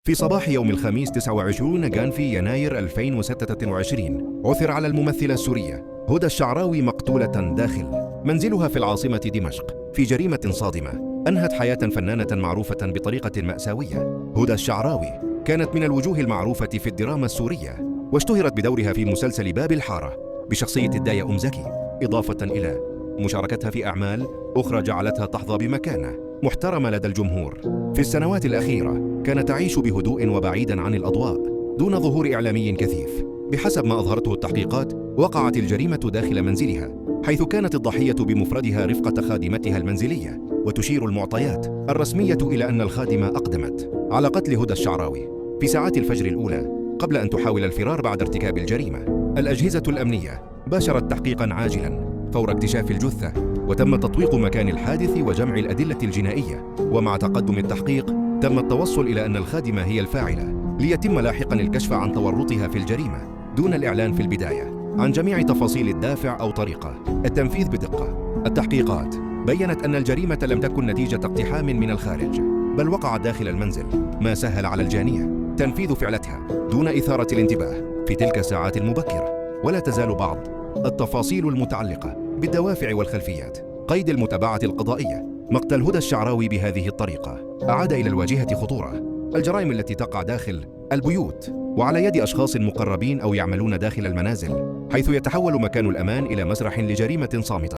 في صباح يوم الخميس 29 جانفي يناير 2026 عثر على الممثلة السورية هدى الشعراوي مقتولة داخل منزلها في العاصمة دمشق في جريمة صادمة أنهت حياة فنانة معروفة بطريقة مأساوية. هدى الشعراوي كانت من الوجوه المعروفة في الدراما السورية، واشتهرت بدورها في مسلسل باب الحارة بشخصية الداية أم زكي، إضافة إلى مشاركتها في أعمال أخرى جعلتها تحظى بمكانة محترمة لدى الجمهور. في السنوات الأخيرة كانت تعيش بهدوء وبعيداً عن الأضواء دون ظهور إعلامي كثيف. بحسب ما أظهرته التحقيقات، وقعت الجريمة داخل منزلها، حيث كانت الضحية بمفردها رفقة خادمتها المنزلية، وتشير المعطيات الرسمية إلى أن الخادمة أقدمت على قتل هدى الشعراوي في ساعات الفجر الأولى قبل أن تحاول الفرار بعد ارتكاب الجريمة. الأجهزة الأمنية باشرت تحقيقاً عاجلاً فور اكتشاف الجثة، وتم تطويق مكان الحادث وجمع الأدلة الجنائية. ومع تقدم التحقيق تم التوصل إلى أن الخادمة هي الفاعلة، ليتم لاحقاً الكشف عن تورطها في الجريمة دون الإعلان في البداية عن جميع تفاصيل الدافع أو طريقة التنفيذ بدقة. التحقيقات بيّنت أن الجريمة لم تكن نتيجة اقتحام من الخارج، بل وقعت داخل المنزل، ما سهل على الجانية تنفيذ فعلتها دون إثارة الانتباه في تلك الساعات المبكرة. ولا تزال بعض التفاصيل المتعلقة بالدوافع والخلفيات قيد المتابعة القضائية. مقتل هدى الشعراوي بهذه الطريقة أعاد إلى الواجهة خطورة الجرائم التي تقع داخل البيوت وعلى يد أشخاص مقربين أو يعملون داخل المنازل، حيث يتحول مكان الأمان إلى مسرح لجريمة صامتة.